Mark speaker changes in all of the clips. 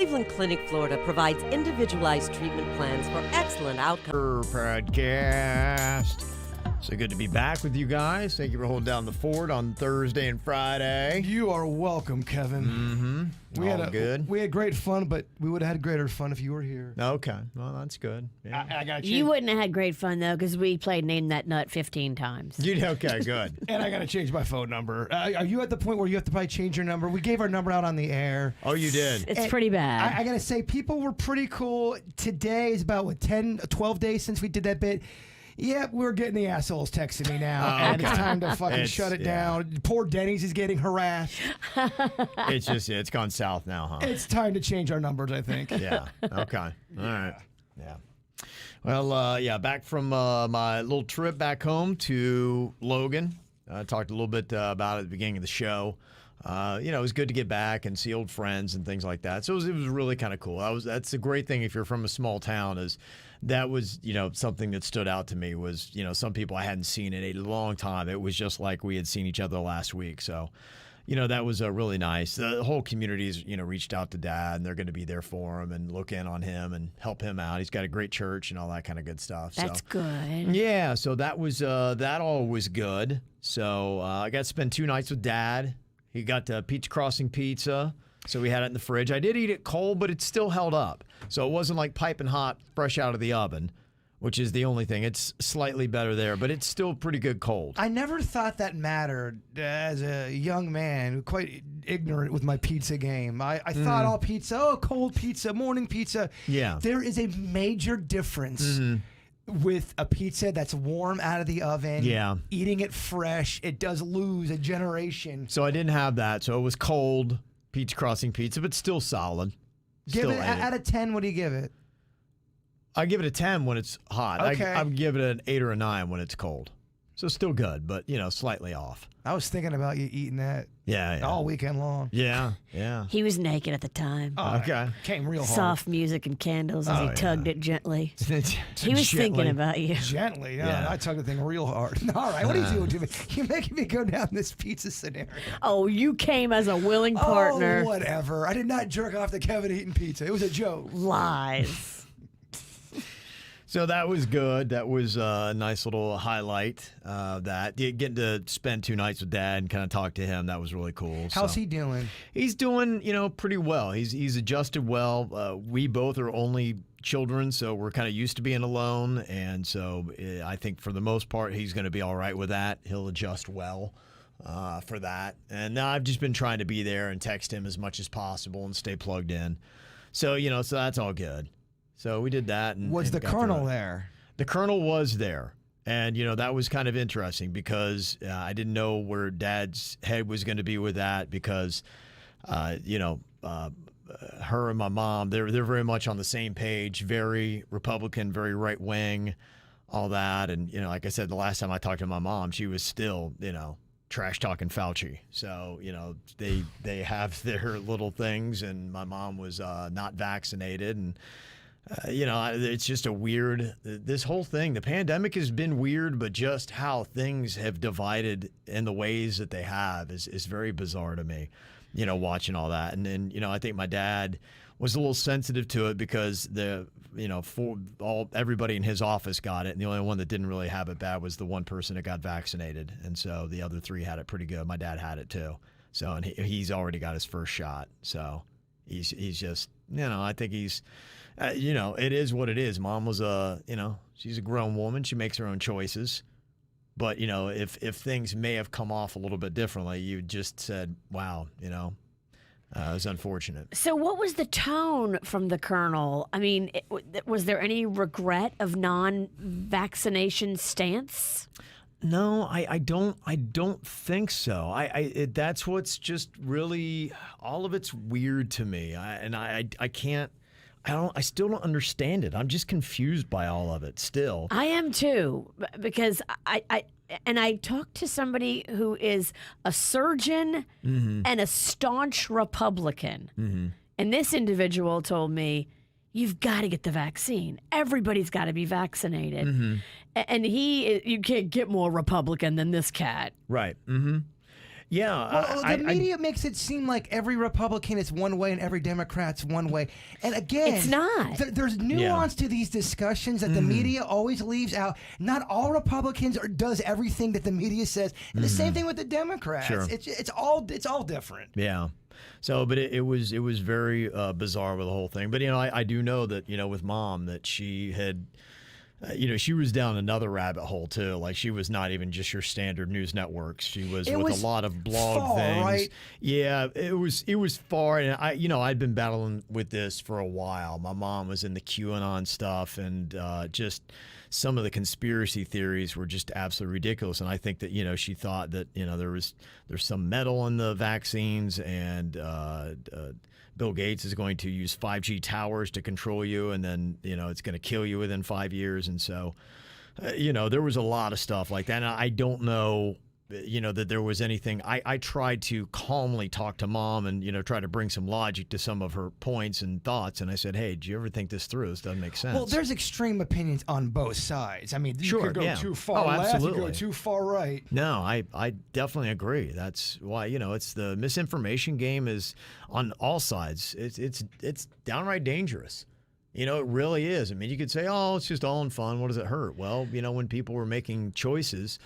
Speaker 1: Cleveland Clinic, Florida provides individualized treatment plans for excellent outcomes.
Speaker 2: Podcast. So good to be back with you guys. Thank you for holding down the fort on Thursday and Friday.
Speaker 3: You are welcome, Kevin.
Speaker 2: Mm-hmm. Good.
Speaker 3: We had great fun, but we would have had greater fun if you were here.
Speaker 2: Okay. Well, that's good. Yeah.
Speaker 3: I got
Speaker 4: You wouldn't have had great fun, though, because we played Name That Nut 15 times.
Speaker 2: Okay, good.
Speaker 3: And I got to change my phone number. Are you at the point where you have to probably change your number? We gave our number out on the air.
Speaker 2: Oh, you did?
Speaker 4: It's pretty bad.
Speaker 3: I got to say, people were pretty cool. Today is about, 12 days since we did that bit. Yep, we're getting the assholes texting me now, and it's time to fucking shut it down. Poor Denny's is getting harassed.
Speaker 2: It's gone south now, huh?
Speaker 3: It's time to change our numbers, I think.
Speaker 2: Yeah. Okay. All right. Yeah. Well, back from my little trip back home to Logan. I talked a little bit about it at the beginning of the show. It was good to get back and see old friends and things like that. So it was really kind of cool. That's a great thing if you're from a small town. That was something that stood out to me was some people I hadn't seen in a long time. It was just like we had seen each other last week. So that was really nice. The whole community's reached out to Dad, and they're going to be there for him and look in on him and help him out. He's got a great church and all that kind of good stuff.
Speaker 4: That's good.
Speaker 2: Yeah. So that was that all was good. So I got to spend 2 nights with Dad. He got Peach Crossing pizza, so we had it in the fridge. I did eat it cold, but it still held up. So it wasn't like piping hot, fresh out of the oven, which is the only thing. It's slightly better there, but it's still pretty good cold.
Speaker 3: I never thought that mattered as a young man, quite ignorant with my pizza game. I thought all pizza, cold pizza, morning pizza.
Speaker 2: Yeah.
Speaker 3: There is a major difference. With a pizza that's warm out of the oven, eating it fresh, it does lose a generation.
Speaker 2: So I didn't have that. So it was cold Peach Crossing pizza, but still solid.
Speaker 3: Give it out of 10. What do you give it?
Speaker 2: I give it a 10 when it's hot.
Speaker 3: Okay.
Speaker 2: I give it an 8 or a 9 when it's cold. So still good, but slightly off.
Speaker 3: I was thinking about you eating that all weekend long.
Speaker 2: Yeah.
Speaker 4: He was naked at the time.
Speaker 3: Oh,
Speaker 2: okay.
Speaker 3: Came real hard.
Speaker 4: Soft music and candles as he tugged it gently. He was
Speaker 2: Gently.
Speaker 4: thinking about you.
Speaker 3: Gently.
Speaker 2: Yeah.
Speaker 3: I tugged the thing real hard. All right, what are you doing to me? You're making me go down this pizza scenario.
Speaker 4: Oh, you came as a willing partner.
Speaker 3: Oh, whatever. I did not jerk off to Kevin eating pizza. It was a joke.
Speaker 4: Lies.
Speaker 2: So that was good. That was a nice little highlight of that. Getting to spend 2 nights with Dad and kind of talk to him, that was really cool.
Speaker 3: How's he doing?
Speaker 2: He's doing, pretty well. He's adjusted well. We both are only children, so we're kind of used to being alone. And so I think for the most part, he's going to be all right with that. He'll adjust well for that. And now I've just been trying to be there and text him as much as possible and stay plugged in. So, so that's all good. So we did that.
Speaker 3: Was the Colonel there?
Speaker 2: The Colonel was there. And, that was kind of interesting because I didn't know where Dad's head was going to be with that because, her and my mom, they're very much on the same page, very Republican, very right wing, all that. And, like I said, the last time I talked to my mom, she was still, trash talking Fauci. So, they have their little things, and my mom was not vaccinated. And, it's just a weird, this whole thing, the pandemic has been weird, but just how things have divided in the ways that they have is very bizarre to me, watching all that. And then, I think my dad was a little sensitive to it because everybody in his office got it. And the only one that didn't really have it bad was the one person that got vaccinated. And so the other 3 had it pretty good. My dad had it too. So, and he's already got his first shot. So he's just, I think he's, it is what it is. Mom was she's a grown woman. She makes her own choices. But, if things may have come off a little bit differently, you just said, wow, it was unfortunate.
Speaker 4: So what was the tone from the Colonel? I mean, was there any regret of non-vaccination stance?
Speaker 2: No, I don't think so. That's what's just really, all of it's weird to me. I still don't understand it. I'm just confused by all of it still.
Speaker 4: I am too, because I talked to somebody who is a surgeon and a staunch Republican. And this individual told me, you've got to get the vaccine. Everybody's got to be vaccinated. And you can't get more Republican than this cat.
Speaker 2: Right. Yeah.
Speaker 3: Well, the media makes it seem like every Republican is one way and every Democrat's one way. And again,
Speaker 4: it's not.
Speaker 3: There's nuance to these discussions that the media always leaves out. Not all Republicans does everything that the media says. And the same thing with the Democrats.
Speaker 2: Sure.
Speaker 3: It's all different.
Speaker 2: Yeah. So, but it was very bizarre with the whole thing. But, I do know that, with Mom, that she had, she was down another rabbit hole too. Like, she was not even just your standard news networks. She was with a lot of blog
Speaker 3: far,
Speaker 2: things.
Speaker 3: right?
Speaker 2: Yeah, it was far. And I'd been battling with this for a while. My mom was in the QAnon stuff, and just some of the conspiracy theories were just absolutely ridiculous. And I think that, she thought that, there's some metal in the vaccines, and Bill Gates is going to use 5G towers to control you, and then, it's going to kill you within 5 years. And so, there was a lot of stuff like that. And I don't know, that there was anything. I tried to calmly talk to Mom and, try to bring some logic to some of her points and thoughts. And I said, hey, do you ever think this through? This doesn't make sense.
Speaker 3: Well, there's extreme opinions on both sides. I mean, you could go too far left,
Speaker 2: absolutely.
Speaker 3: you could go too far right.
Speaker 2: No, I definitely agree. That's why, it's the misinformation game is on all sides. It's downright dangerous. It really is. I mean, you could say, oh, it's just all in fun. What does it hurt? Well, when people were making choices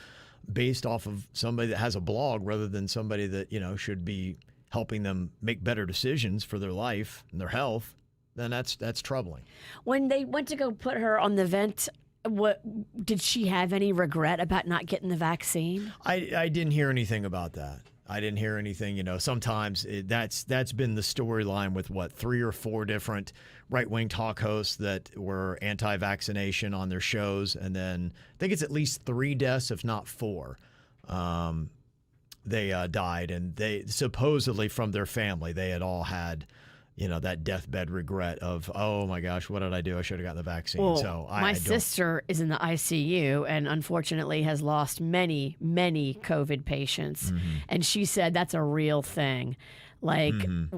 Speaker 2: based off of somebody that has a blog rather than somebody that, should be helping them make better decisions for their life and their health, then that's troubling.
Speaker 4: When they went to go put her on the vent, what did she have any regret about not getting the vaccine?
Speaker 2: I didn't hear anything about that. I didn't hear anything. Sometimes that's been the storyline with 3 or 4 different right-wing talk hosts that were anti-vaccination on their shows, and then I think it's at least 3 deaths, if not 4. They died, and they supposedly from their family they had all had, that deathbed regret of, oh my gosh, what did I do? I should have gotten the vaccine.
Speaker 4: Well,
Speaker 2: so
Speaker 4: my sister is in the ICU and unfortunately has lost many, many COVID patients. And she said that's a real thing. Like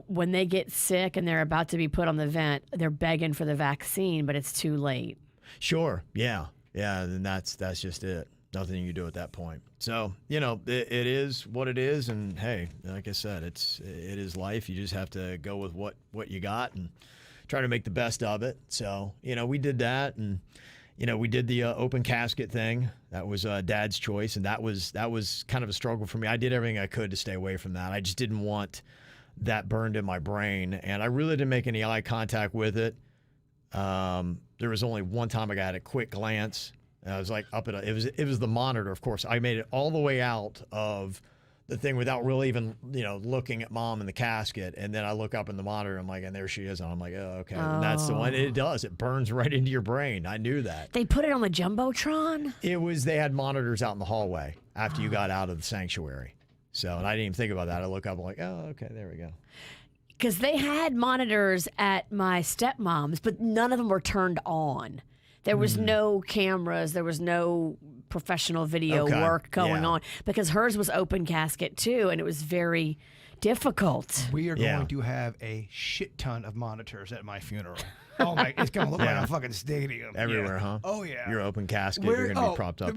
Speaker 4: when they get sick and they're about to be put on the vent, they're begging for the vaccine, but it's too late.
Speaker 2: Sure. Yeah. And that's just it. Nothing you can do at that point. So, it is what it is. And hey, like I said, it is life. You just have to go with what you got and try to make the best of it. So, we did that, and, we did the open casket thing. That was Dad's choice. And that was kind of a struggle for me. I did everything I could to stay away from that. I just didn't want that burned in my brain. And I really didn't make any eye contact with it. There was only one time I got a quick glance. And I was like up at it was the monitor, of course. I made it all the way out of the thing without really even, looking at Mom in the casket. And then I look up in the monitor, I'm like, and there she is. And I'm like, oh, okay. And that's the one. It does. It burns right into your brain. I knew that.
Speaker 4: They put it on the Jumbotron?
Speaker 2: They had monitors out in the hallway after you got out of the sanctuary. So, and I didn't even think about that. I look up, I'm like, oh, okay, there we go.
Speaker 4: Because they had monitors at my stepmom's, but none of them were turned on. There was no cameras. There was no professional video work going on because hers was open casket too, and it was very difficult.
Speaker 3: We are going to have a shit ton of monitors at my funeral. Oh my! It's gonna look like a fucking stadium
Speaker 2: everywhere, huh?
Speaker 3: Oh yeah.
Speaker 2: Your open casket. You're gonna be propped up.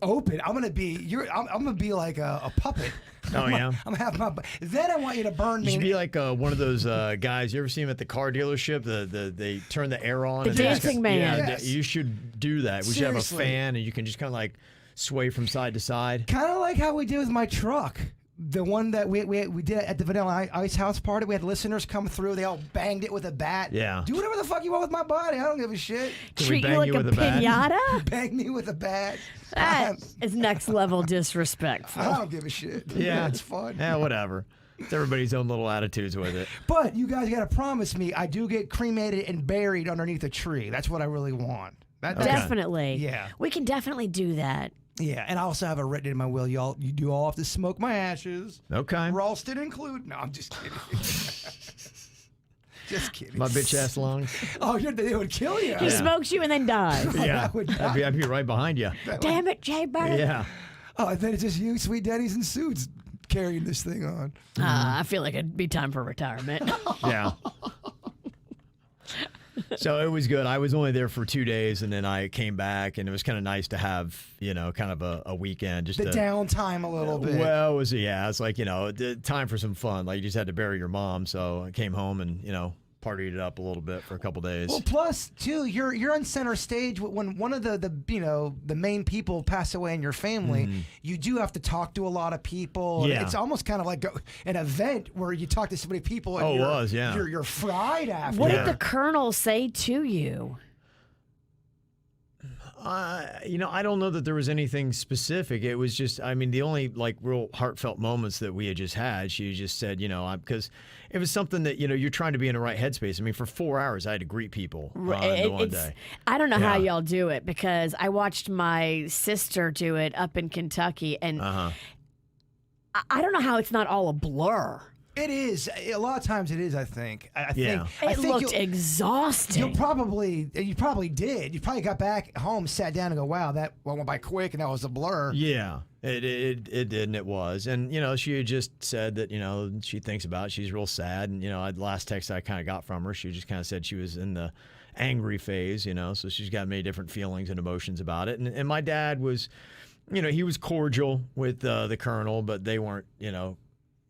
Speaker 3: Open. I'm gonna be like a puppet.
Speaker 2: Oh yeah.
Speaker 3: I'm gonna have my. Then I want you to burn me.
Speaker 2: You should be like one of those guys. You ever see them at the car dealership? They turn the air on.
Speaker 4: The dancing man.
Speaker 2: Yeah, you should do that. We should have a fan, and you can just kind of like sway from side to side.
Speaker 3: Kind of like how we did with my truck. The one that we did at the Vanilla Ice House party, we had listeners come through. They all banged it with a bat.
Speaker 2: Yeah.
Speaker 3: Do whatever the fuck you want with my body. I don't give a shit.
Speaker 4: Treat you like a pinata?
Speaker 3: Bang me with a bat.
Speaker 4: That is next level disrespectful.
Speaker 3: I don't give a shit.
Speaker 2: Yeah.
Speaker 3: It's fun.
Speaker 2: Yeah, whatever. It's everybody's own little attitudes with it.
Speaker 3: But you guys got to promise me I do get cremated and buried underneath a tree. That's what I really want.
Speaker 4: Definitely.
Speaker 3: Yeah.
Speaker 4: We can definitely do that.
Speaker 3: Yeah, and I also have it written in my will. You do all have to smoke my ashes.
Speaker 2: Okay.
Speaker 3: Ralston included. No, I'm just kidding. Just kidding.
Speaker 2: My bitch ass lungs.
Speaker 3: Oh, they would kill you.
Speaker 4: He smokes you and then dies.
Speaker 2: Yeah, I'd be right behind you.
Speaker 4: Damn it, Jay Bird.
Speaker 2: Yeah.
Speaker 3: Oh, and then it's just you, sweet daddies in suits, carrying this thing on.
Speaker 4: I feel like it'd be time for retirement.
Speaker 2: Yeah. So it was good. I was only there for 2 days, and then I came back, and it was kind of nice to have, kind of a weekend. Just
Speaker 3: the downtime a little bit.
Speaker 2: Well, it's like, time for some fun. Like, you just had to bury your mom, so I came home and, partied it up a little bit for a couple days.
Speaker 3: Well, plus too, you're on center stage when one of the main people pass away in your family. You do have to talk to a lot of people.
Speaker 2: Yeah.
Speaker 3: It's almost kind of like an event where you talk to so many people. And you're fried after.
Speaker 4: What did the Colonel say to you?
Speaker 2: I don't know that there was anything specific. It was just, the only real heartfelt moments that we had just had, she just said, because it was something that, you're trying to be in the right headspace. For 4 hours, I had to greet people one day.
Speaker 4: I don't know how y'all do it, because I watched my sister do it up in Kentucky, and I don't know how it's not all a blur.
Speaker 3: It is. A lot of times it is, I think. I think
Speaker 4: it looked exhausting.
Speaker 3: You probably did. You probably got back home, sat down, and go, wow, that went by quick, and that was a blur.
Speaker 2: Yeah, it did, and it was. And, she had just said that, she thinks about it. She's real sad. And, the last text I kind of got from her, she just kind of said she was in the angry phase, so she's got many different feelings and emotions about it. And my dad was, he was cordial with the Colonel, but they weren't,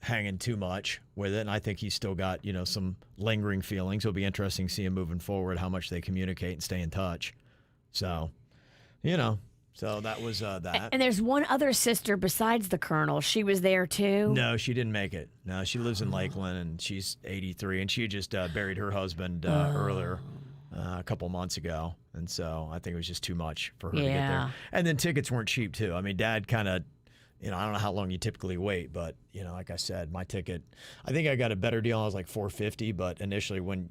Speaker 2: hanging too much with it, and I think he's still got some lingering feelings. It'll be interesting to see him moving forward, how much they communicate and stay in touch. So, so that was that.
Speaker 4: And there's one other sister besides the Colonel. She was there too.
Speaker 2: No, she didn't make it. No, she lives in Lakeland, and she's 83, and she just buried her husband earlier. A couple months ago, and so I think it was just too much for her to get there. And then tickets weren't cheap too. Dad kind of, I don't know how long you typically wait, but like I said, my ticket, I think I got a better deal. I was like $450, but initially when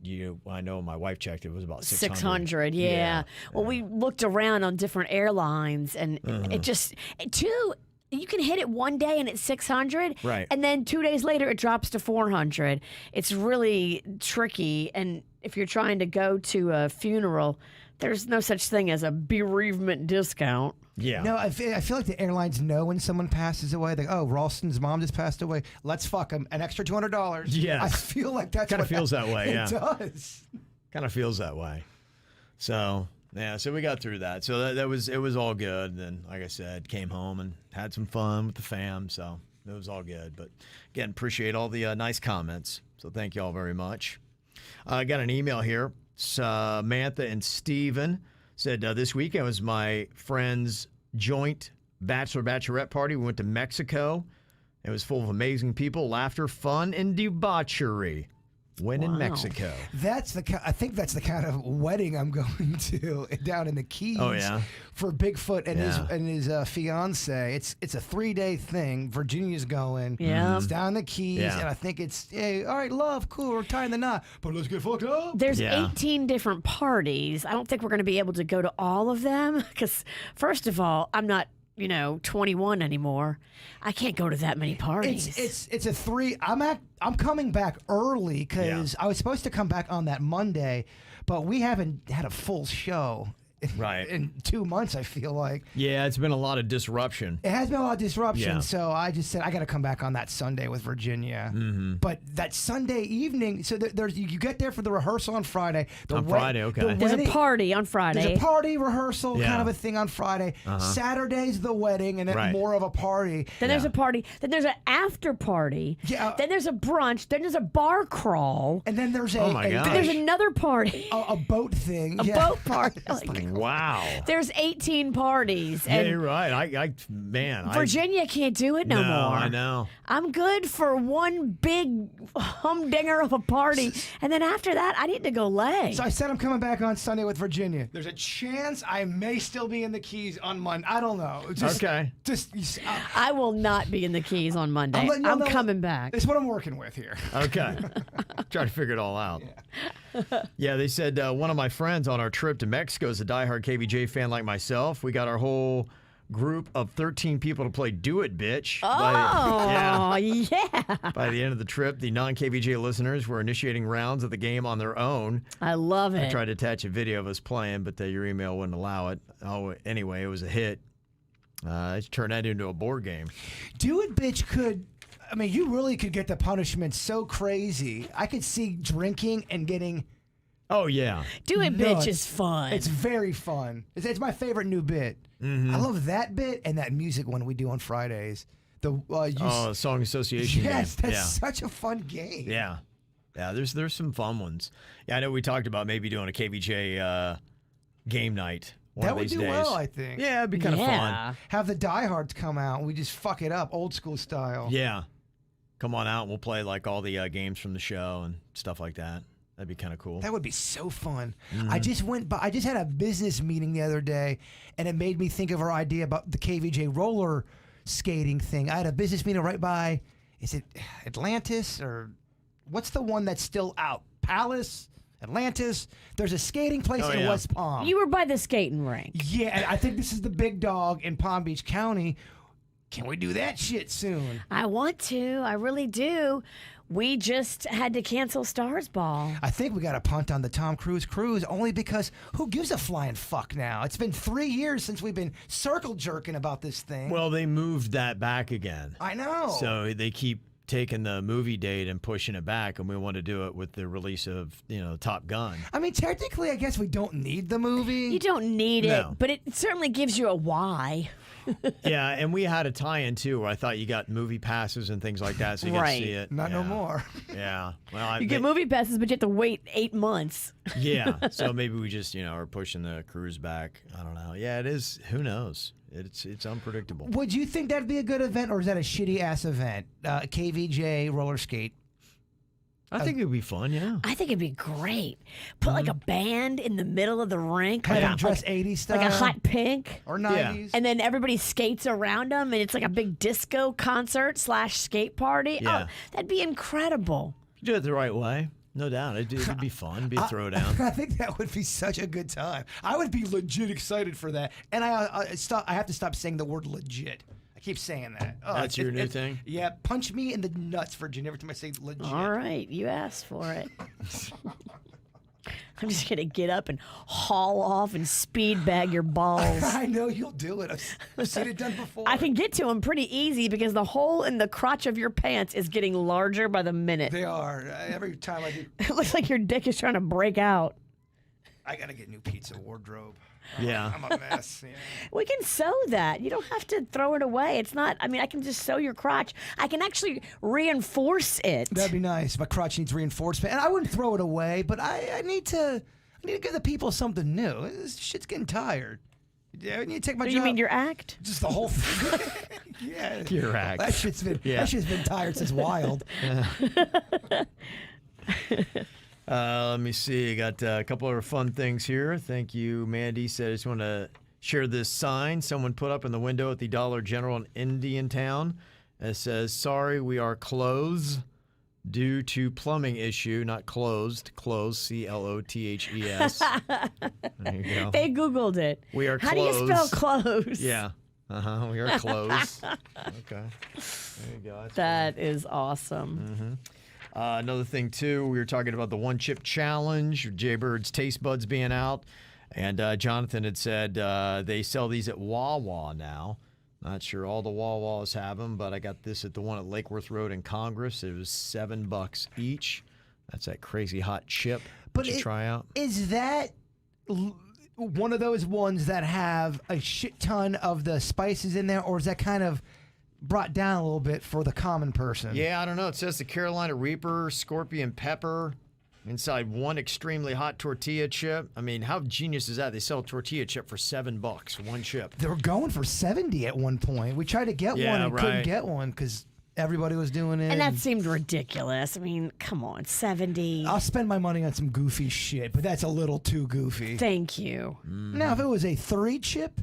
Speaker 2: I know my wife checked, it was about $600.
Speaker 4: Yeah. Well, we looked around on different airlines, and it just you can hit it one day and it's $600,
Speaker 2: right? And
Speaker 4: then 2 days later it drops to $400. It's really tricky, and if you're trying to go to a funeral, there's no such thing as a bereavement discount.
Speaker 2: Yeah.
Speaker 3: No, I feel like the airlines know when someone passes away. They go, oh, Ralston's mom just passed away. Let's fuck him. An extra $200.
Speaker 2: Yeah.
Speaker 3: I feel like that's
Speaker 2: kind of feels that way.
Speaker 3: It does.
Speaker 2: Kind of feels that way. So so we got through that. So it was all good. Then, like I said, came home and had some fun with the fam. So it was all good. But again, appreciate all the nice comments. So thank you all very much. I got an email here. Samantha and Steven said, this weekend was my friend's joint bachelorette party. We went to Mexico. It was full of amazing people, laughter, fun, and debauchery. When in Mexico.
Speaker 3: I think that's the kind of wedding I'm going to down in the Keys.
Speaker 2: Oh, yeah?
Speaker 3: For Bigfoot and his fiance. It's a 3-day thing. Virginia's going.
Speaker 4: Yeah.
Speaker 3: It's down in the Keys, and I think it's, hey, all right, love, cool, we're tying the knot, but let's get fucked up.
Speaker 4: There's 18 different parties. I don't think we're going to be able to go to all of them, because first of all, I'm not 21 anymore. I can't go to that many parties.
Speaker 3: It's a 3. I'm coming back early because I was supposed to come back on that Monday, but we haven't had a full show in 2 months, I feel like.
Speaker 2: Yeah, it's been a lot of disruption.
Speaker 3: It has been a lot of disruption, so I just said I got to come back on that Sunday with Virginia. But that Sunday evening, so there's you get there for the rehearsal on Friday.
Speaker 2: Friday, okay.
Speaker 4: There's a party on Friday.
Speaker 3: There's a party rehearsal kind of a thing on Friday. Saturday's the wedding, and then more of a party.
Speaker 4: Then there's a party. Then there's an after party. Yeah. Then there's a brunch. Then there's a bar crawl.
Speaker 3: And then there's
Speaker 2: then
Speaker 4: there's another party.
Speaker 3: A boat thing.
Speaker 4: A boat party.
Speaker 2: Wow.
Speaker 4: There's 18 parties.
Speaker 2: Yeah, you're right.
Speaker 4: Virginia can't do it no more.
Speaker 2: I know.
Speaker 4: I'm good for one big humdinger of a party. And then after that, I need to go lay.
Speaker 3: So I said I'm coming back on Sunday with Virginia. There's a chance I may still be in the Keys on Monday. I don't know.
Speaker 4: I will not be in the Keys on Monday. I'm coming back.
Speaker 3: That's what I'm working with here.
Speaker 2: Okay. Trying to figure it all out. Yeah, they said one of my friends on our trip to Mexico is a diehard KVJ fan like myself. We got our whole group of 13 people to play Do It, Bitch.
Speaker 4: Yeah.
Speaker 2: By the end of the trip, the non-KVJ listeners were initiating rounds of the game on their own.
Speaker 4: I love it.
Speaker 2: I tried to attach a video of us playing, but your email wouldn't allow it. Oh, anyway, it was a hit. It turned that into a board game.
Speaker 3: Do It, Bitch could... you really could get the punishment so crazy. I could see drinking and getting
Speaker 2: Oh, yeah.
Speaker 4: Do it, bitch
Speaker 3: Nuts.
Speaker 4: is fun.
Speaker 3: It's very fun. It's my favorite new bit. I love that bit and that music one we do on Fridays. The
Speaker 2: Song Association
Speaker 3: yes,
Speaker 2: game.
Speaker 3: that's such a fun game.
Speaker 2: Yeah. Yeah, there's some fun ones. Yeah, I know we talked about maybe doing a KVJ game night one
Speaker 3: That
Speaker 2: of
Speaker 3: would
Speaker 2: these
Speaker 3: do
Speaker 2: days.
Speaker 3: well, I think.
Speaker 2: Yeah, it'd be kind of fun.
Speaker 3: Have the diehards come out and we just fuck it up, old school style.
Speaker 2: Yeah. Come on out and we'll play like all the games from the show and stuff like that. That'd be kind of cool.
Speaker 3: That would be so fun. I just had a business meeting the other day, and it made me think of our idea about the KVJ roller skating thing. I had a business meeting right by, is it Atlantis or what's the one that's still out? Palace? Atlantis? There's a skating place in West Palm.
Speaker 4: You were by the skating rink.
Speaker 3: Yeah, and I think this is the big dog in Palm Beach County. Can we do that shit soon?
Speaker 4: I want to. I really do. We just had to cancel Stars Ball.
Speaker 3: I think we got to punt on the Tom Cruise cruise only because who gives a flying fuck now? It's been 3 years since we've been circle jerking about this thing.
Speaker 2: Well, they moved that back again.
Speaker 3: I know.
Speaker 2: So they keep taking the movie date and pushing it back, and we want to do it with the release of, Top Gun.
Speaker 3: I mean, technically, I guess we don't need the movie.
Speaker 4: You don't need
Speaker 2: No.
Speaker 4: it, but it certainly gives you a why.
Speaker 2: Yeah, and we had a tie-in too where I thought you got movie passes and things like that, so you
Speaker 4: Right.
Speaker 2: could see it.
Speaker 3: Not no
Speaker 2: Yeah.
Speaker 3: more.
Speaker 2: Yeah. Well,
Speaker 4: You get movie passes, but you have to wait 8 months.
Speaker 2: Yeah. So maybe we just, are pushing the cruise back. I don't know. Yeah, it is. Who knows? It's unpredictable.
Speaker 3: Would you think that'd be a good event, or is that a shitty ass event? KVJ roller skate.
Speaker 2: I think it'd be fun. Yeah.
Speaker 4: I think it'd be great. Put like a band in the middle of the rink.
Speaker 3: Have
Speaker 4: like
Speaker 3: them
Speaker 4: a-
Speaker 3: dress
Speaker 4: like-
Speaker 3: 80s style.
Speaker 4: Like a hot pink.
Speaker 3: Or 90s.
Speaker 4: And then everybody skates around them, and it's like a big disco concert / skate party.
Speaker 2: Yeah.
Speaker 4: Oh, that'd be incredible.
Speaker 2: Do it the right way. No doubt. It'd be fun. It'd be a throwdown.
Speaker 3: I think that would be such a good time. I would be legit excited for that. And I have to stop saying the word legit. I keep saying that. Oh,
Speaker 2: That's your new thing?
Speaker 3: Yeah, punch me in the nuts, Virginia, every time I say legit.
Speaker 4: All right, you asked for it. I'm just gonna get up and haul off and speed bag your balls.
Speaker 3: I know you'll do it. I've seen it done before.
Speaker 4: I can get to them pretty easy because the hole in the crotch of your pants is getting larger by the minute.
Speaker 3: They are. Every time I do,
Speaker 4: It looks like your dick is trying to break out.
Speaker 3: I got to get new pizza wardrobe.
Speaker 2: Yeah.
Speaker 3: I'm a mess. Yeah.
Speaker 4: We can sew that. You don't have to throw it away. It's not, I mean, I can just sew your crotch. I can actually reinforce it.
Speaker 3: That'd be nice. My crotch needs reinforcement, and I wouldn't throw it away, but I need to give the people something new. This shit's getting tired. Yeah, I need to take my job.
Speaker 4: You mean your act?
Speaker 3: Just the whole thing. Yeah.
Speaker 2: Your act.
Speaker 3: That shit's been tired since Wild.
Speaker 2: Let me see. I got a couple of fun things here. Thank you, Mandy. Said I just want to share this sign someone put up in the window at the Dollar General in Indiantown. It says, "Sorry, we are closed due to plumbing issue." Not closed. Closed. CLOTHES. There you go.
Speaker 4: They Googled it.
Speaker 2: We are
Speaker 4: How do you spell close?
Speaker 2: Yeah. We are closed. Okay. There you go. That's
Speaker 4: That is awesome.
Speaker 2: Another thing, too, we were talking about the one chip challenge, Jaybird's taste buds being out. And Jonathan had said they sell these at Wawa now. Not sure all the Wawas have them, but I got this at the one at Lake Worth Road in Congress. It was $7 each. That's that crazy hot chip.
Speaker 3: But
Speaker 2: you try out.
Speaker 3: Is that one of those ones that have a shit ton of the spices in there, or is that kind of brought down a little bit for the common person?
Speaker 2: Yeah, I don't know. It says the Carolina Reaper, Scorpion Pepper, inside one extremely hot tortilla chip. I mean, how genius is that? They sell a tortilla chip for $7, one chip.
Speaker 3: They were going for 70 at one point. We tried to get
Speaker 2: Yeah,
Speaker 3: one and couldn't
Speaker 2: right.
Speaker 3: get one because everybody was doing it.
Speaker 4: And that seemed ridiculous. I mean, come on, 70.
Speaker 3: I'll spend my money on some goofy shit, but that's a little too goofy.
Speaker 4: Thank you.
Speaker 3: Now, if it was a 3 chip,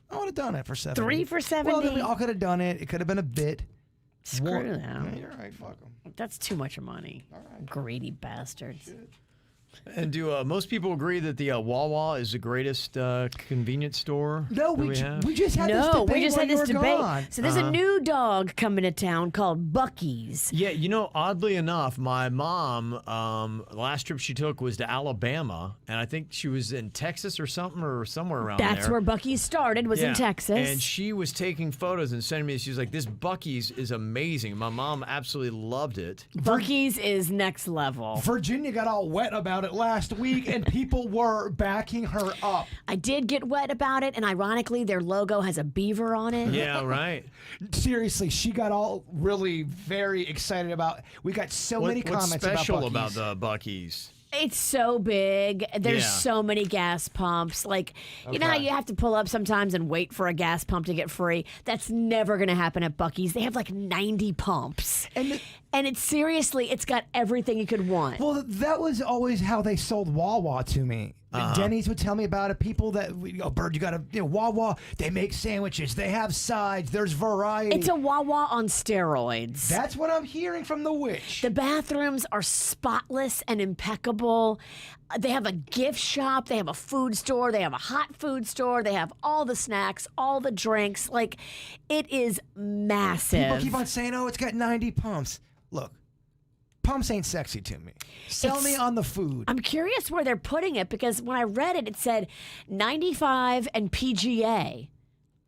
Speaker 3: I would have done it for 70.
Speaker 4: 3 for 70?
Speaker 3: Well, then we all could have done it. It could have been a bit.
Speaker 4: Screw them.
Speaker 3: Yeah, you're right. Fuck them.
Speaker 4: That's too much money. Greedy bastards.
Speaker 2: And do most people agree that the Wawa is the greatest convenience store
Speaker 3: No,
Speaker 2: that
Speaker 3: we just had this
Speaker 4: No,
Speaker 3: debate
Speaker 4: we just
Speaker 3: while
Speaker 4: had
Speaker 3: you
Speaker 4: this
Speaker 3: were
Speaker 4: debate.
Speaker 3: gone.
Speaker 4: So there's a new dog coming to town called Bucky's.
Speaker 2: Yeah, oddly enough, my mom, the last trip she took was to Alabama, and I think she was in Texas or something, or somewhere around there.
Speaker 4: That's where Bucky's started, was in Texas.
Speaker 2: And she was taking photos and sending me, she was like, this Bucky's is amazing. My mom absolutely loved it.
Speaker 4: Bucky's is next level.
Speaker 3: Virginia got all wet about it it last week, and people were backing her up.
Speaker 4: I did get wet about it, and ironically, their logo has a beaver on it.
Speaker 2: Yeah, right.
Speaker 3: Seriously, she got all really very excited about. We got so many comments
Speaker 2: what's special
Speaker 3: about
Speaker 2: the Buc-ee's?
Speaker 4: It's so big. There's
Speaker 2: Yeah.
Speaker 4: so many gas pumps. Like, you know how you have to pull up sometimes and wait for a gas pump to get free? That's never going to happen at Buc-ee's. They have like 90 pumps. And it's seriously, it's got everything you could want.
Speaker 3: Well, that was always how they sold Wawa to me. Denny's would tell me about it. People that, Bird, you got to, Wawa, they make sandwiches. They have sides. There's variety.
Speaker 4: It's a Wawa on steroids.
Speaker 3: That's what I'm hearing from the witch.
Speaker 4: The bathrooms are spotless and impeccable. They have a gift shop. They have a food store. They have a hot food store. They have all the snacks, all the drinks. Like, it is massive.
Speaker 3: People keep on saying, oh, it's got 90 pumps. Look, pumps ain't sexy to me. Sell me on the food.
Speaker 4: I'm curious where they're putting it because when I read it, it said 95 and PGA.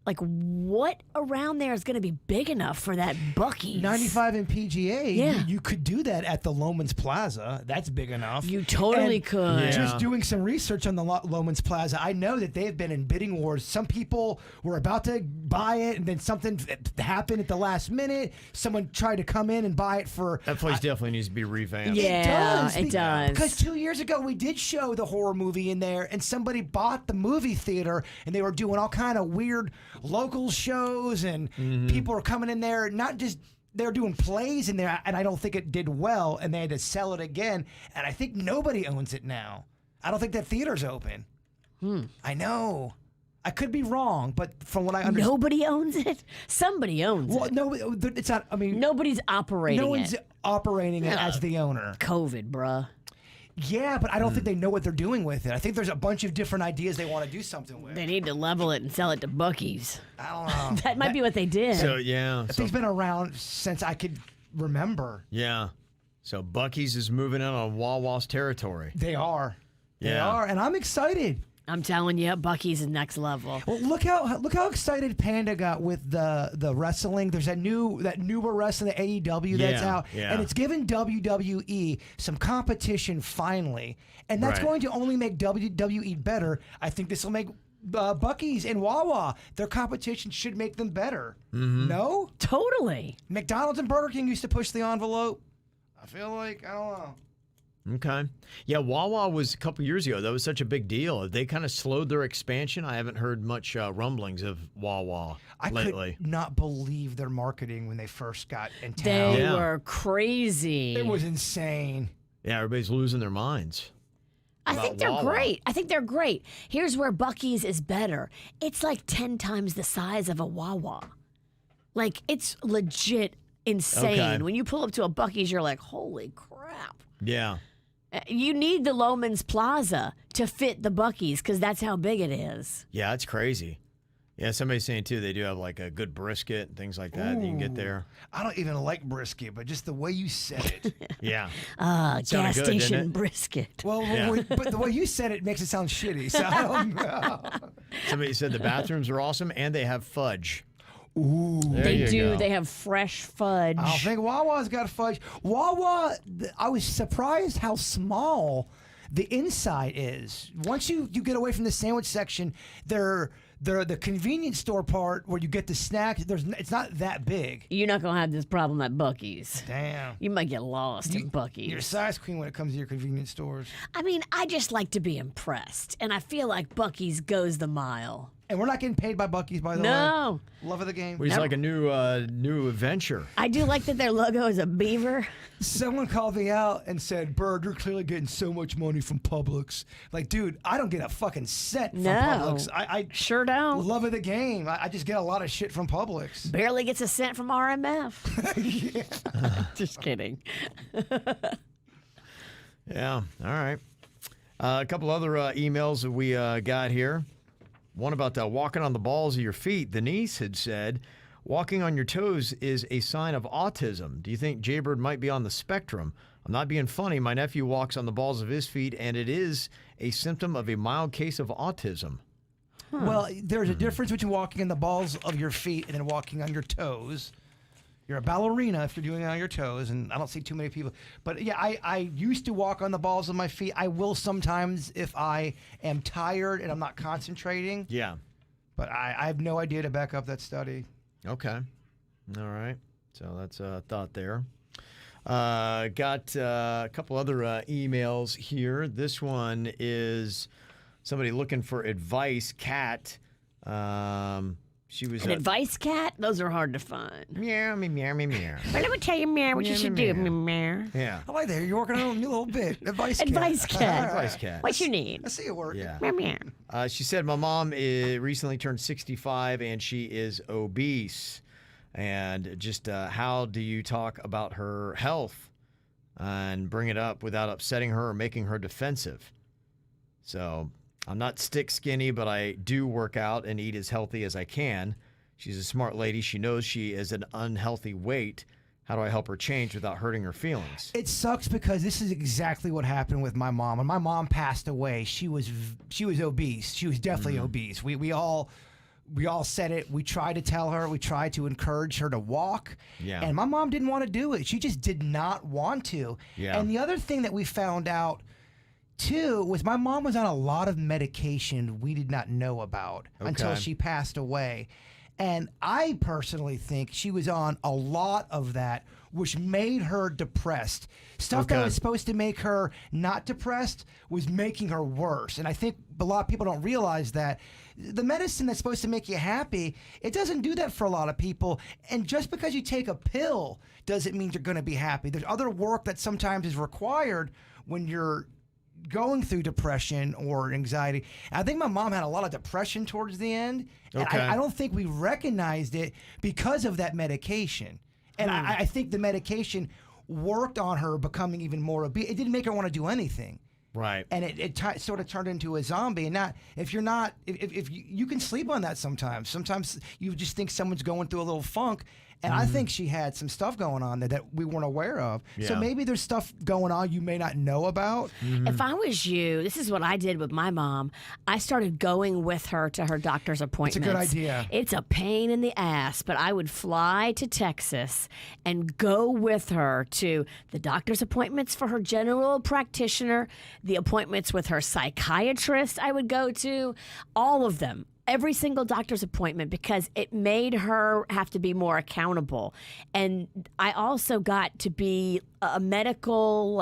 Speaker 4: Like, what around there is going to be big enough for that Buc-ee's?
Speaker 3: 95 and PGA.
Speaker 4: Yeah.
Speaker 3: You could do that at the Loman's Plaza. That's big enough.
Speaker 4: You totally
Speaker 3: And
Speaker 4: could.
Speaker 2: Yeah.
Speaker 3: Just doing some research on the Loman's Plaza, I know that they've been in bidding wars. Some people were about to buy it, and then something happened at the last minute. Someone tried to come in and buy it for...
Speaker 2: That place definitely needs to be revamped.
Speaker 4: Yeah. it does.
Speaker 3: Because 2 years ago, we did show the horror movie in there, and somebody bought the movie theater, and they were doing all kind of weird local shows, and people were coming in there, not just... They were doing plays in there, and I don't think it did well, and they had to sell it again, and I think nobody owns it now. I don't think that theater's open. I know. I could be wrong, but from what I understand...
Speaker 4: Nobody owns it? Somebody owns
Speaker 3: Well,
Speaker 4: it.
Speaker 3: no, it's not... I mean...
Speaker 4: Nobody's operating
Speaker 3: No one's
Speaker 4: it.
Speaker 3: operating it as the owner.
Speaker 4: COVID, bruh.
Speaker 3: Yeah, but I don't think they know what they're doing with it. I think there's a bunch of different ideas they want to do something with.
Speaker 4: They need to level it and sell it to Buc-ee's.
Speaker 3: I don't know.
Speaker 4: That might be what they did.
Speaker 2: So, yeah.
Speaker 3: That thing's been around since I could remember.
Speaker 2: Yeah. So Buc-ee's is moving in on Wawa's territory.
Speaker 3: They are. They
Speaker 2: Yeah.
Speaker 3: are, and I'm excited.
Speaker 4: I'm telling you, Buc-ee's is next level.
Speaker 3: Well, look how excited Panda got with the wrestling. There's that newer wrestling, the AEW that's
Speaker 2: Yeah,
Speaker 3: out,
Speaker 2: yeah.
Speaker 3: and it's given WWE some competition finally, and that's
Speaker 2: Right.
Speaker 3: going to only make WWE better. I think this will make Buc-ee's and Wawa, their competition should make them better. No,
Speaker 4: Totally.
Speaker 3: McDonald's and Burger King used to push the envelope. I feel like I don't know.
Speaker 2: Okay. Yeah, Wawa was a couple years ago. That was such a big deal. They kind of slowed their expansion. I haven't heard much rumblings of Wawa
Speaker 3: I
Speaker 2: lately.
Speaker 3: could not believe their marketing when they first got in town.
Speaker 4: They
Speaker 2: Yeah.
Speaker 4: were crazy.
Speaker 3: It was insane.
Speaker 2: Yeah, everybody's losing their minds.
Speaker 4: I
Speaker 2: about
Speaker 4: think they're
Speaker 2: Wawa.
Speaker 4: great. I think they're great. Here's where Buc-ee's is better. It's like 10 times the size of a Wawa. Like, it's legit insane.
Speaker 2: Okay.
Speaker 4: When you pull up to a Buc-ee's, you're like, holy crap.
Speaker 2: Yeah.
Speaker 4: You need the Loman's Plaza to fit the Buc-ee's because that's how big it is.
Speaker 2: Yeah, it's crazy. Yeah, somebody's saying, too, they do have like a good brisket and things like that you can get there.
Speaker 3: I don't even like brisket, but just the way you said it.
Speaker 2: Yeah.
Speaker 4: Gas
Speaker 2: sounded good, didn't
Speaker 4: station
Speaker 2: it?
Speaker 4: brisket.
Speaker 3: Well,
Speaker 2: Yeah.
Speaker 3: but the way you said it makes it sound shitty. So I don't know.
Speaker 2: Somebody said the bathrooms are awesome and they have fudge.
Speaker 3: Ooh.
Speaker 2: There
Speaker 4: They
Speaker 2: you
Speaker 4: do.
Speaker 2: go.
Speaker 4: They have fresh fudge.
Speaker 3: I don't think Wawa's got fudge. Wawa, I was surprised how small the inside is. Once you get away from the sandwich section, the convenience store part where you get the snacks, it's not that big.
Speaker 4: You're not going to have this problem at Buc-ee's.
Speaker 3: Damn.
Speaker 4: You might get lost in
Speaker 3: You're a
Speaker 4: Buc-ee's.
Speaker 3: size queen when it comes to your convenience stores.
Speaker 4: I mean, I just like to be impressed, and I feel like Buc-ee's goes the mile.
Speaker 3: And we're not getting paid by Buc-ee's, by the way.
Speaker 4: No.
Speaker 3: Love of the game.
Speaker 2: Well, he's like a new adventure.
Speaker 4: I do like that their logo is a beaver.
Speaker 3: Someone called me out and said, Bird, you're clearly getting so much money from Publix. Like, dude, I don't get a fucking cent from
Speaker 4: No.
Speaker 3: Publix. I
Speaker 4: Sure don't.
Speaker 3: love of the game. I just get a lot of shit from Publix.
Speaker 4: Barely gets a cent from RMF. Just kidding.
Speaker 2: Yeah. All right. A couple other emails that we got here. One about walking on the balls of your feet. Denise had said, walking on your toes is a sign of autism. Do you think Jaybird might be on the spectrum? I'm not being funny. My nephew walks on the balls of his feet, and it is a symptom of a mild case of autism.
Speaker 3: Well, there's a difference between walking in the balls of your feet and then walking on your toes. You're a ballerina if you're doing it on your toes, and I don't see too many people. But yeah, I used to walk on the balls of my feet. I will sometimes if I am tired and I'm not concentrating.
Speaker 2: Yeah.
Speaker 3: But I have no idea to back up that study.
Speaker 2: Okay. All right. So that's a thought there. Got a couple other emails here. This one is somebody looking for advice. Kat. She was
Speaker 4: An advice cat? Those are hard to find.
Speaker 2: Meow, me, meow, me, meow.
Speaker 4: Well, let me tell you, Meow, what you should do, Meow.
Speaker 2: Yeah.
Speaker 3: I like that. You're working on a new little bit. Advice cat.
Speaker 4: Advice cat.
Speaker 2: Advice cat.
Speaker 4: What you need?
Speaker 3: I see it work.
Speaker 2: Yeah.
Speaker 4: Meow, meow.
Speaker 2: She said, my mom recently turned 65 and she is obese. And just how do you talk about her health and bring it up without upsetting her or making her defensive? So I'm not stick skinny, but I do work out and eat as healthy as I can. She's a smart lady. She knows she is an unhealthy weight. How do I help her change without hurting her feelings?
Speaker 3: It sucks because this is exactly what happened with my mom. When my mom passed away, she was obese. She was definitely obese. We all said it. We tried to tell her. We tried to encourage her to walk.
Speaker 2: Yeah.
Speaker 3: And my mom didn't want to do it. She just did not want to.
Speaker 2: Yeah.
Speaker 3: And the other thing that we found out too was my mom was on a lot of medication we did not know about until she passed away. And I personally think she was on a lot of that, which made her depressed. Stuff that was supposed to make her not depressed was making her worse. And I think a lot of people don't realize that. The medicine that's supposed to make you happy, it doesn't do that for a lot of people. And just because you take a pill doesn't mean you're going to be happy. There's other work that sometimes is required when you're going through depression or anxiety. And I think my mom had a lot of depression towards the end. And I don't think we recognized it because of that medication. And I think the medication worked on her becoming even more obese. It didn't make her want to do anything.
Speaker 2: Right.
Speaker 3: And it sort of turned into a zombie. And if you can sleep on that sometimes. Sometimes you just think someone's going through a little funk. And I think she had some stuff going on there that we weren't aware of. Yeah. So maybe there's stuff going on you may not know about.
Speaker 4: If I was you, this is what I did with my mom. I started going with her to her doctor's appointments.
Speaker 3: It's a good idea.
Speaker 4: It's a pain in the ass, but I would fly to Texas and go with her to the doctor's appointments for her general practitioner, the appointments with her psychiatrist I would go to, all of them. Every single doctor's appointment, because it made her have to be more accountable. And I also got to be a medical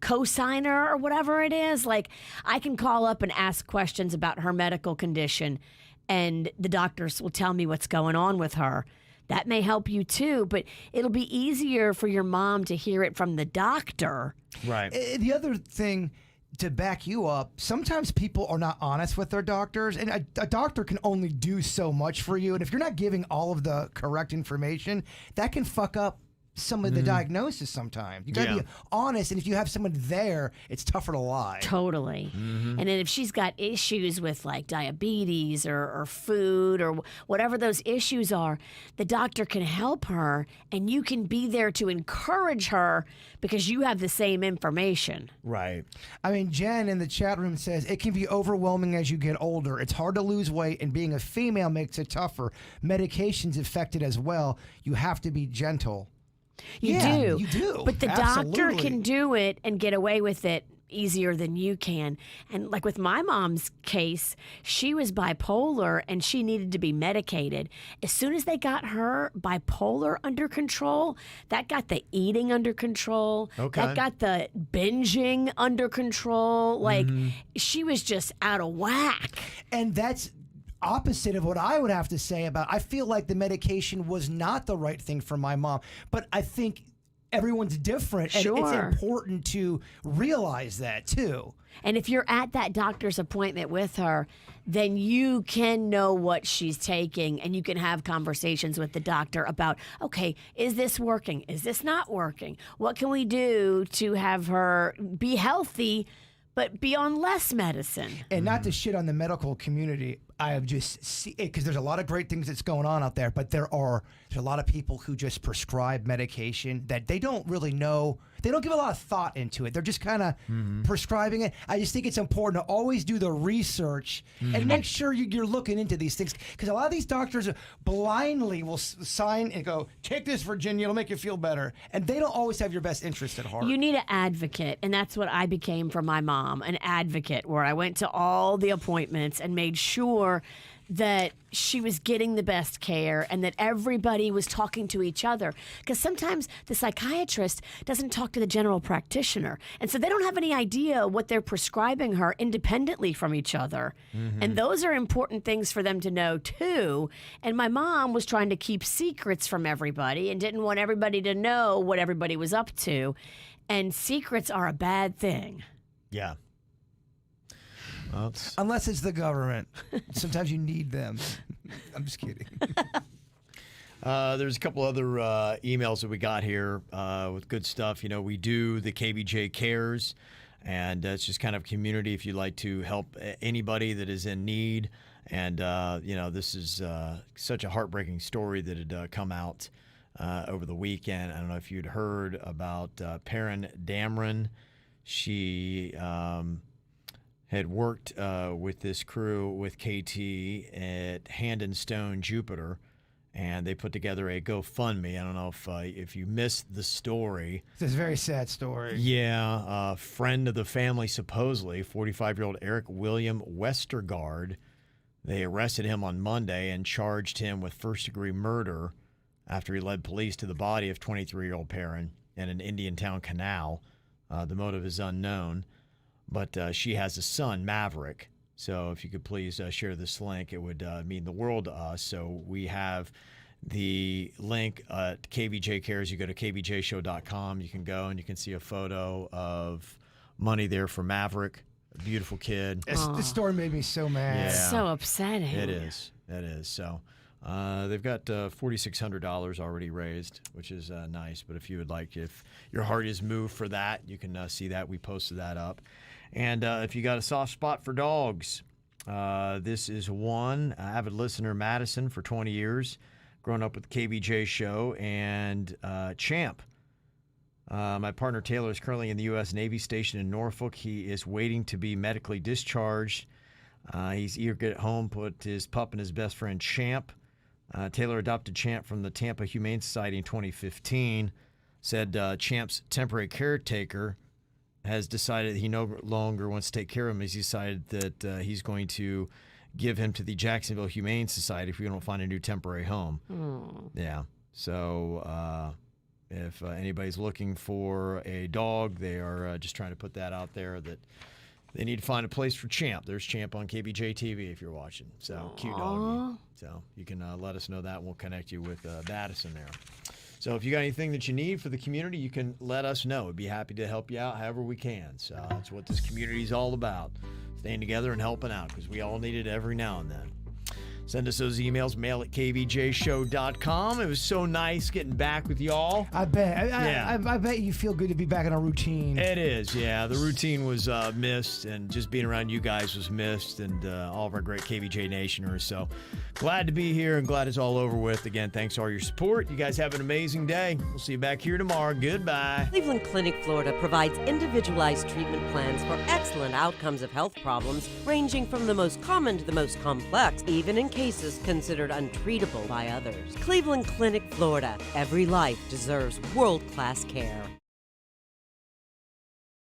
Speaker 4: co-signer or whatever it is. I can call up and ask questions about her medical condition and the doctors will tell me what's going on with her. That may help you too, but it'll be easier for your mom to hear it from the doctor.
Speaker 2: Right.
Speaker 3: The other thing to back you up, sometimes people are not honest with their doctors, and a doctor can only do so much for you. And if you're not giving all of the correct information, that can fuck up some of the diagnosis sometimes. You got to be honest, and if you have someone there, it's tougher to lie.
Speaker 4: Totally. And then if she's got issues with diabetes or food or whatever those issues are, the doctor can help her, and you can be there to encourage her because you have the same information.
Speaker 2: Right.
Speaker 3: I mean, Jen in the chat room says, it can be overwhelming as you get older. It's hard to lose weight, and being a female makes it tougher. Medication's affected as well. You have to be gentle.
Speaker 4: You do. But the
Speaker 3: Absolutely.
Speaker 4: doctor can do it and get away with it easier than you can. And with my mom's case, she was bipolar and she needed to be medicated. As soon as they got her bipolar under control, that got the eating under control. That got the binging under control. She was just out of whack.
Speaker 3: And that's opposite of what I would have to say about, I feel like the medication was not the right thing for my mom, but I think everyone's different, and it's important to realize that too.
Speaker 4: And if you're at that doctor's appointment with her, then you can know what she's taking, and you can have conversations with the doctor about, okay, is this working? Is this not working? What can we do to have her be healthy but be on less medicine?
Speaker 3: And not to shit on the medical community, I have just because there's a lot of great things that's going on out there, but there's a lot of people who just prescribe medication that they don't really know. They don't give a lot of thought into it. They're just kind of prescribing it. I just think it's important to always do the research and make sure you're looking into these things, because a lot of these doctors blindly will sign and go, take this, Virginia, it'll make you feel better. And they don't always have your best interest at heart.
Speaker 4: You need an advocate, and that's what I became for my mom, an advocate, where I went to all the appointments and made sure that she was getting the best care and that everybody was talking to each other. Because sometimes the psychiatrist doesn't talk to the general practitioner. And so they don't have any idea what they're prescribing her independently from each other. And those are important things for them to know too. And my mom was trying to keep secrets from everybody and didn't want everybody to know what everybody was up to. And secrets are a bad thing.
Speaker 2: Yeah. Well,
Speaker 3: unless it's the government. Sometimes you need them. I'm just kidding.
Speaker 2: There's a couple other emails that we got here with good stuff. You know, we do the KVJ Cares, and it's just kind of community if you'd like to help anybody that is in need. And, you know, this is such a heartbreaking story that had come out over the weekend. I don't know if you'd heard about Perrin Dameron. She had worked with this crew with KT at Hand and Stone Jupiter, and they put together a GoFundMe. I don't know if you missed the story.
Speaker 3: It's a very sad story.
Speaker 2: Yeah, a friend of the family, supposedly, 45-year-old Eric William Westergaard. They arrested him on Monday and charged him with first-degree murder after he led police to the body of 23-year-old Perrin in an Indiantown canal. The motive is unknown. But she has a son, Maverick. So if you could please share this link, it would mean the world to us. So we have the link at KVJ Cares. You go to kvjshow.com. You can go and you can see a photo of money there for Maverick, a beautiful kid.
Speaker 3: This story made me so mad.
Speaker 2: Yeah.
Speaker 4: So upsetting.
Speaker 2: It is. So they've got $4,600 already raised, which is nice. But if you would like, if your heart is moved for that, you can see that. We posted that up. And if you got a soft spot for dogs, this is one avid listener, Madison, for 20 years, grown up with the KVJ show, and Champ. My partner Taylor is currently in the U.S. Navy station in Norfolk. He is waiting to be medically discharged. He's eager to get home, put his pup and his best friend Champ. Taylor adopted Champ from the Tampa Humane Society in 2015. Said Champ's temporary caretaker has decided he no longer wants to take care of him. He's decided that he's going to give him to the Jacksonville Humane Society if we don't find a new temporary home. Yeah. So if anybody's looking for a dog, they are just trying to put that out there that they need to find a place for Champ. There's Champ on KVJ TV if you're watching. So cute doggy. So you can let us know that, and we'll connect you with Madison there. So if you got anything that you need for the community, you can let us know. We'd be happy to help you out however we can. So that's what this community is all about, staying together and helping out, because we all need it every now and then. Send us those emails, mail at kvjshow.com. It was so nice getting back with y'all.
Speaker 3: I bet. I bet you feel good to be back in a routine.
Speaker 2: It is, yeah. The routine was missed, and just being around you guys was missed, and all of our great KVJ Nationers. So glad to be here and glad it's all over with. Again, thanks for all your support. You guys have an amazing day. We'll see you back here tomorrow. Goodbye.
Speaker 1: Cleveland Clinic, Florida provides individualized treatment plans for excellent outcomes of health problems, ranging from the most common to the most complex, even in cases considered untreatable by others. Cleveland Clinic, Florida. Every life deserves world-class care.